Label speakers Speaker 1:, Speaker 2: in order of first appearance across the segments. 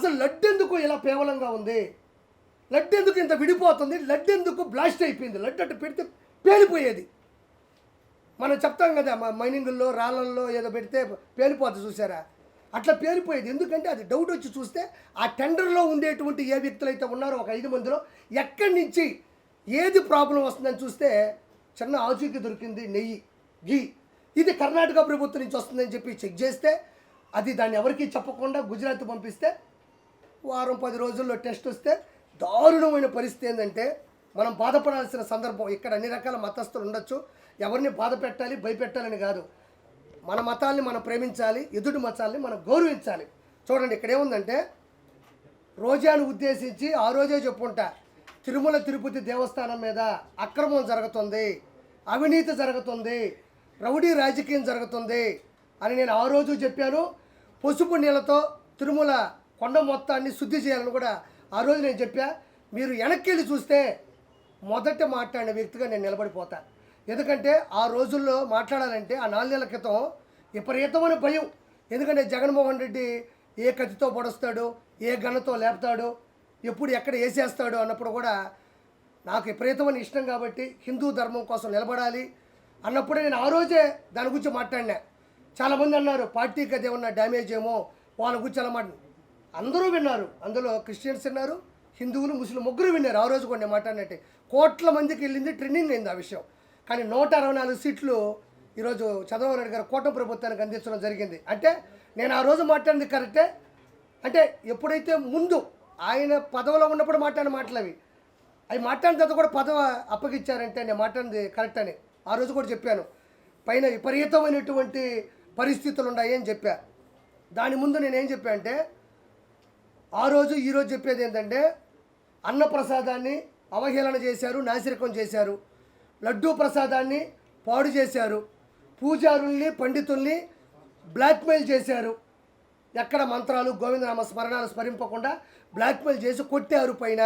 Speaker 1: అసలు లడ్డు ఎందుకు ఇలా పేవలంగా ఉంది, లడ్డు ఎందుకు ఇంత విడిపోతుంది, లడ్డు ఎందుకు బ్లాస్ట్ అయిపోయింది, లడ్డు అట్టు పెడితే పేలిపోయేది. మనం చెప్తాం కదా మైనింగుల్లో రాళ్ళల్లో ఏదో పెడితే పేలిపోతుంది చూసారా, అట్లా పేలిపోయేది. ఎందుకంటే అది డౌట్ వచ్చి చూస్తే ఆ టెండర్లో ఉండేటువంటి ఏ వ్యక్తులు అయితే ఉన్నారో ఒక 5 మందిలో ఎక్కడి నుంచి ఏది ప్రాబ్లం వస్తుందని చూస్తే చిన్న ఆచూకీ దొరికింది, నెయ్యి ఘీ, ఇది కర్ణాటక ప్రభుత్వం నుంచి వస్తుందని చెప్పి చెక్ చేస్తే అది దాన్ని ఎవరికీ చెప్పకుండా గుజరాత్ పంపిస్తే వారం 10 రోజుల్లో టెస్ట్ వస్తే దారుణమైన పరిస్థితి ఏంటంటే మనం బాధపడాల్సిన సందర్భం. ఇక్కడ అన్ని రకాల మతస్థులు ఉండొచ్చు, ఎవరిని బాధ పెట్టాలి భయపెట్టాలని కాదు, మన మతాల్ని మనం ప్రేమించాలి, ఎదుటి మతాల్ని మనం గౌరవించాలి. చూడండి ఇక్కడ ఏముందంటే, రోజాను ఉద్దేశించి ఆ రోజే చెప్పుకుంటా, తిరుమల తిరుపతి దేవస్థానం మీద అక్రమం జరుగుతుంది, అవినీతి జరుగుతుంది, రౌడీ రాజకీయం జరుగుతుంది అని నేను ఆ రోజు చెప్పాను. పసుపు నీళ్ళతో తిరుమల కొండ మొత్తాన్ని శుద్ధి చేయాలని కూడా ఆ రోజు నేను చెప్పా. మీరు వెనక్కి వెళ్ళి చూస్తే మొదట మాట్లాడిన వ్యక్తిగా నేను నిలబడిపోతా. ఎందుకంటే ఆ రోజుల్లో మాట్లాడాలంటే ఆ 4 నెలల క్రితం విపరీతమైన భయం. ఎందుకంటే జగన్మోహన్ రెడ్డి ఏ కత్తితో పొడుస్తాడు, ఏ గన్నతో లేపుతాడు, ఎప్పుడు ఎక్కడ వేసేస్తాడు అన్నప్పుడు కూడా నాకు విపరీతమైన ఇష్టం కాబట్టి హిందూ ధర్మం కోసం నిలబడాలి అన్నప్పుడే నేను ఆ రోజే దాని గురించి మాట్లాడినా. చాలామంది అన్నారు పార్టీకి అది ఏమన్నా డ్యామేజ్ ఏమో వాళ్ళ గురించి అలా అందరూ విన్నారు. అందులో క్రిస్టియన్స్ విన్నారు, హిందువులు ముస్లిం ముగ్గురు విన్నారు. ఆ రోజు కూడా నేను మాట్లాడినట్టే కోట్ల మందికి వెళ్ళింది, ట్రెండింగ్ అయింది ఆ విషయం. కానీ 164 సీట్లు ఈరోజు చంద్రబాబు నాయుడు గారు కూటమి ప్రభుత్వానికి అందించడం జరిగింది. అంటే నేను ఆ రోజు మాట్లాడింది కరెక్టే. అంటే ఎప్పుడైతే ముందు ఆయన పదవిలో ఉన్నప్పుడు మాట్లాడిన మాటలు అవి మాట్లాడిన తర్వాత కూడా పదవి అప్పగిచ్చారంటే నేను మాట్లాడింది కరెక్ట్ అని ఆ రోజు కూడా చెప్పాను. పైన విపరీతమైనటువంటి పరిస్థితులు ఉన్నాయి అని చెప్పా. దాని ముందు నేనేం చెప్పా అంటే, ఆ రోజు ఈరోజు చెప్పేది ఏంటంటే, అన్నప్రసాదాన్ని అవహేళన చేశారు, నాసిరకం చేశారు, లడ్డూ ప్రసాదాన్ని పాడు చేశారు, పూజారుల్ని పండితుల్ని బ్లాక్మెయిల్ చేశారు, ఎక్కడ మంత్రాలు గోవిందనామ స్మరణాలు స్మరింపకుండా బ్లాక్మెయిల్ చేసి కొట్టారు, పైన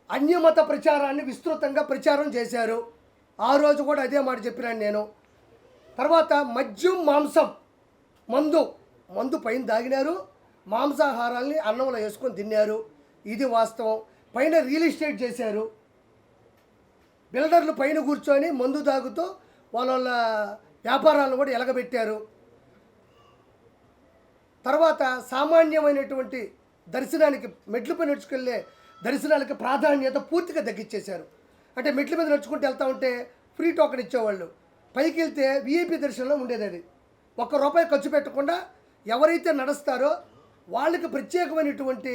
Speaker 1: అన్యమత ప్రచారాన్ని విస్తృతంగా ప్రచారం చేశారు. ఆ రోజు కూడా అదే మాట చెప్పినాను నేను. తర్వాత మద్యం మాంసం మందు పైన దాగినారు, మాంసాహారాల్ని అన్నంలో వేసుకొని తిన్నారు, ఇది వాస్తవం. పైన రియల్ ఎస్టేట్ చేశారు, బిల్డర్లు పైన కూర్చొని మందు తాగుతూ వాళ్ళ వ్యాపారాలను కూడా ఎలగబెట్టారు. తర్వాత సామాన్యమైనటువంటి దర్శనానికి మెట్ల పైన నడుచుకెళ్ళే దర్శనాలకి ప్రాధాన్యత పూర్తిగా తగ్గించేశారు. అంటే మెట్ల మీద నడుచుకుంటూ వెళ్తూ ఉంటే ఫ్రీ టోకెన్ ఇచ్చేవాళ్ళు, పైకి వెళ్తే విఐపి దర్శనంలో ఉండేది. అది ₹1 ఖర్చు పెట్టకుండా ఎవరైతే నడుస్తారో వాళ్ళకి ప్రత్యేకమైనటువంటి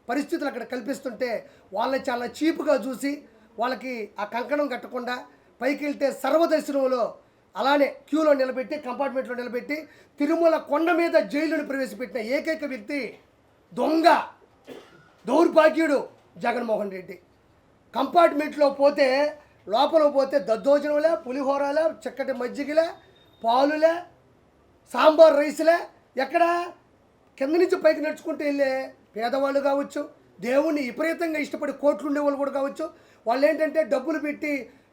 Speaker 1: పరిస్థితులు అక్కడ కల్పిస్తుంటే వాళ్ళని చాలా చీప్గా చూసి వాళ్ళకి ఆ కంకణం కట్టకుండా పైకి వెళ్తే సర్వదర్శనంలో అలానే క్యూలో నిలబెట్టి కంపార్ట్మెంట్లో నిలబెట్టి తిరుమల కొండ మీద జైలును ప్రవేశపెట్టిన ఏకైక వ్యక్తి దొంగ దౌర్భాగ్యుడు జగన్మోహన్ రెడ్డి. కంపార్ట్మెంట్లో పోతే లోపల పోతే దద్దోజనంలే, పులిహోరలే, చక్కటి మజ్జిగలే, పాలులే, సాంబార్ రైస్లే, ఎక్కడ కింద నుంచి పైకి నడుచుకుంటూ వెళ్ళే పేదవాళ్ళు కావచ్చు, దేవుణ్ణి విపరీతంగా ఇష్టపడి కోట్లు ఉండేవాళ్ళు కూడా కావచ్చు, వాళ్ళు ఏంటంటే డబ్బులు పెట్టి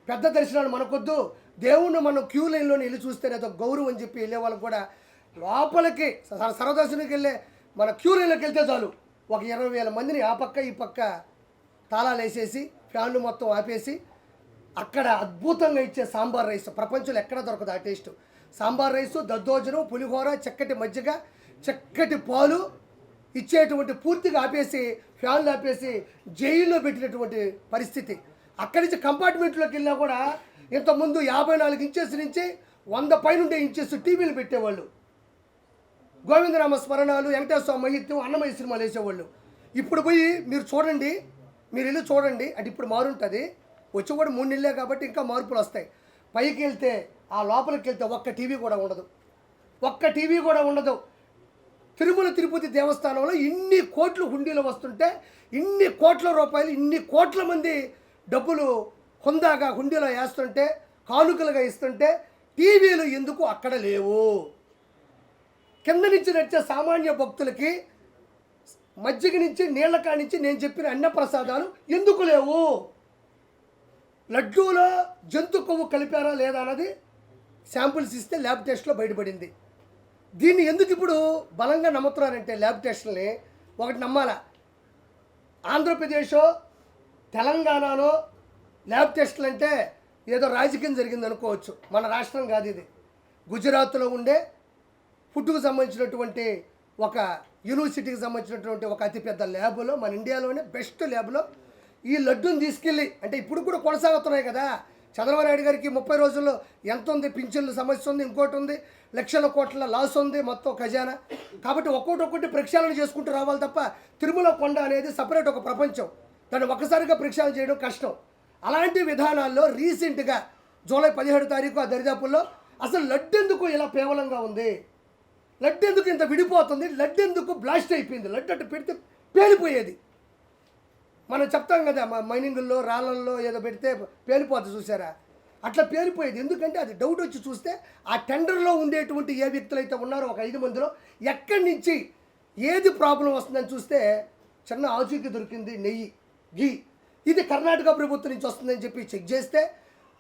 Speaker 1: పెద్ద దర్శనాలు మనకొద్దు, దేవుణ్ణి మనం క్యూ లైన్లో వెళ్ళి చూస్తేనే అదొక గౌరవం అని చెప్పి వెళ్ళే వాళ్ళకు కూడా లోపలికి సర్వదర్శనానికి వెళ్ళే మన క్యూ లైన్లోకి వెళ్తే చాలు ఒక 20,000 మందిని ఆ పక్క ఈ పక్క తాళాలు వేసేసి ఫ్యాన్లు మొత్తం ఆపేసి అక్కడ అద్భుతంగా ఇచ్చే సాంబార్ రైస్ ప్రపంచంలో ఎక్కడ దొరకదు ఆ టేస్ట్. సాంబార్ రైసు, దద్దోజనం, పులిహోర, చక్కటి మజ్జిగ, చక్కటి పాలు ఇచ్చేటువంటి పూర్తిగా ఆపేసి ఫ్యాన్లు ఆపేసి జైల్లో పెట్టినటువంటి పరిస్థితి. అక్కడి నుంచి కంపార్ట్మెంట్లోకి వెళ్ళినా కూడా ఇంతకుముందు 54 ఇంచెస్ నుంచి 100 పైనుండే ఇంచెస్ టీవీలు పెట్టేవాళ్ళు, గోవిందనామ స్మరణాలు, వెంకటేశ్వర స్వామి మహిత్యం, అన్నమయ్య సినిమాలు వేసేవాళ్ళు. ఇప్పుడు పోయి మీరు చూడండి, మీరు వెళ్ళి చూడండి, అంటే ఇప్పుడు మారుంటుంది, వచ్చి కూడా 3 నెలలే కాబట్టి ఇంకా మార్పులు వస్తాయి. పైకి వెళ్తే ఆ లోపలికి వెళ్తే ఒక్క టీవీ కూడా ఉండదు. తిరుమల తిరుపతి దేవస్థానంలో ఇన్ని కోట్లు హుండీలు వస్తుంటే, ఇన్ని కోట్ల రూపాయలు, ఇన్ని కోట్ల మంది డబ్బులు హుందాగా హుండీలో వేస్తుంటే, కానుకలుగా ఇస్తుంటే టీవీలు ఎందుకు అక్కడ లేవు? కింద నుంచి నడిచే సామాన్య భక్తులకి మజ్జిగ నుంచి నీళ్ల కానించి నేను చెప్పిన అన్నప్రసాదాలు ఎందుకు లేవు? లడ్డూలో జంతు కొవ్వు కలిపారా లేదా అన్నది శాంపుల్స్ ఇస్తే ల్యాబ్ టెస్ట్లో బయటపడింది. దీన్ని ఎందుకు ఇప్పుడు బలంగా నమ్ముతున్నారంటే ల్యాబ్ టెస్ట్లని ఒకటి నమ్మాలా, ఆంధ్రప్రదేశో తెలంగాణలో ల్యాబ్ టెస్టులు అంటే ఏదో రాజకీయం జరిగింది అనుకోవచ్చు. మన రాష్ట్రం కాదు ఇది. గుజరాత్లో ఉండే ఫుడ్కు సంబంధించినటువంటి ఒక యూనివర్సిటీకి సంబంధించినటువంటి ఒక అతిపెద్ద ల్యాబ్లో, మన ఇండియాలోనే బెస్ట్ ల్యాబ్లో ఈ లడ్డూని తీసుకెళ్ళి, అంటే ఇప్పుడు కూడా కొనసాగుతున్నాయి కదా. చంద్రబాబు నాయుడు గారికి 30 రోజుల్లో ఎంత ఉంది, పింఛన్ల సమస్య ఉంది, ఇంకోటి ఉంది, లక్షల కోట్ల లాస్ ఉంది మొత్తం ఖజానా. కాబట్టి ఒక్కొక్కటి ప్రక్షాళన చేసుకుంటూ రావాలి తప్ప తిరుమల కొండ అనేది సపరేట్ ఒక ప్రపంచం. దాన్ని ఒక్కసారిగా ప్రక్షాళన చేయడం కష్టం. అలాంటి విధానాల్లో రీసెంట్గా జూలై 17 తారీఖు ఆ దరిదాపుల్లో అసలు లడ్డు ఎందుకు ఇలా పేవలంగా ఉంది, లడ్డు ఎందుకు ఇంత విడిపోతుంది, లడ్డు ఎందుకు బ్లాస్ట్ అయిపోయింది, లడ్డు అటు పెడితే పేలిపోయేది. మనం చెప్తాం కదా మైనింగుల్లో రాళ్ళల్లో ఏదో పెడితే పేలిపోతుంది చూసారా, అట్లా పేలిపోయేది. ఎందుకంటే అది డౌట్ వచ్చి చూస్తే ఆ టెండర్లో ఉండేటువంటి ఏ వ్యక్తులు అయితే ఉన్నారో ఒక 5 మందిలో ఎక్కడి నుంచి ఏది ప్రాబ్లం వస్తుందని చూస్తే చిన్న ఆచూకీ దొరికింది, నెయ్యి, ఘీ. ఇది కర్ణాటక ప్రభుత్వం నుంచి వస్తుందని చెప్పి చెక్ చేస్తే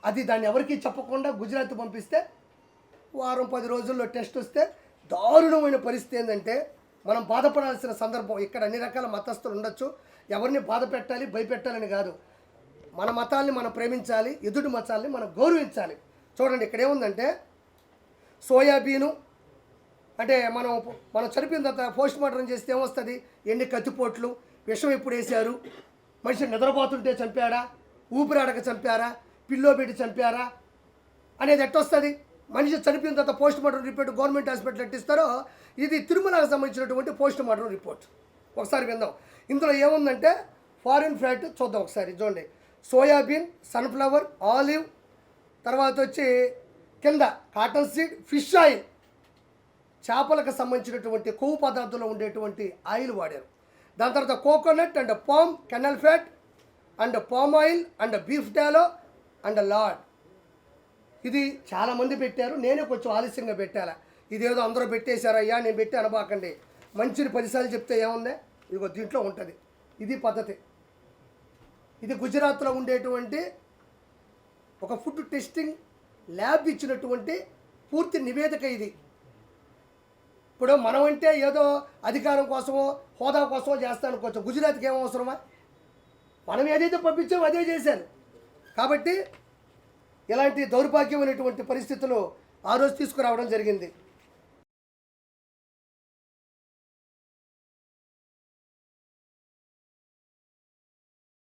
Speaker 1: అది దాన్ని ఎవరికీ చెప్పకుండా గుజరాత్ పంపిస్తే వారం 10 రోజుల్లో టెస్ట్ వస్తే దారుణమైన పరిస్థితి ఏంటంటే మనం బాధపడాల్సిన సందర్భం. ఇక్కడ అన్ని రకాల మతస్థులు ఉండొచ్చు, ఎవరిని బాధ పెట్టాలి భయపెట్టాలని కాదు. మన మతాల్ని మనం ప్రేమించాలి, ఎదుటి మతాల్ని మనం గౌరవించాలి. చూడండి ఇక్కడ ఏముందంటే సోయాబీను అంటే మనం చనిపోయిన తర్వాత పోస్ట్ మార్టం చేస్తే ఏమొస్తుంది, ఎన్ని కత్తిపోట్లు, విషం ఎప్పుడు వేశారు, మనిషి నిద్రపోతుంటే చంపాడా, ఊపిరాడక చంపారా, పిల్లో పెట్టి చంపారా అనేది ఎట్టొస్తుంది. మనిషి చనిపోయిన తర్వాత post mortem report government hospital ఎట్టిస్తారో ఇది తిరుమలకు సంబంధించినటువంటి పోస్ట్ మార్టం రిపోర్ట్. ఒకసారి విందాం. ఇందులో ఏముందంటే ఫారిన్ ఫ్యాట్ చూద్దాం ఒకసారి. చూడండి, సోయాబీన్, సన్ఫ్లవర్, ఆలివ్, తర్వాత వచ్చి కింద కాటన్ సీడ్, ఫిష్ ఆయిల్, చేపలకు సంబంధించినటువంటి కొవ్వు పదార్థంలో ఉండేటువంటి ఆయిల్ వాడారు. దాని తర్వాత coconut and palm kernel fat and palm oil and beef tallow and lard. ఇది చాలామంది పెట్టారు, నేనే కొంచెం ఆలస్యంగా పెట్టాలా. ఇదేదో అందరూ పెట్టేశారు, అయ్యా నేను పెట్టి అనబాకండి. మంచిని 10 సార్లు చెప్తే ఏముంది, ఇదిగో దీంట్లో ఉంటుంది. ఇది పద్ధతి. ఇది గుజరాత్లో ఉండేటువంటి ఒక ఫుడ్ టెస్టింగ్ ల్యాబ్ ఇచ్చినటువంటి పూర్తి నివేదిక ఇది. ఇప్పుడు మనం అంటే ఏదో అధికారం కోసమో హోదా కోసమో చేస్తాను కొంచెం, గుజరాత్కి ఏం అవసరమా, మనం ఏదైతే పంపించామో అదే చేశారు. కాబట్టి ఇలాంటి దౌర్భాగ్యమైనటువంటి పరిస్థితులు ఆ రోజు తీసుకురావడం జరిగింది.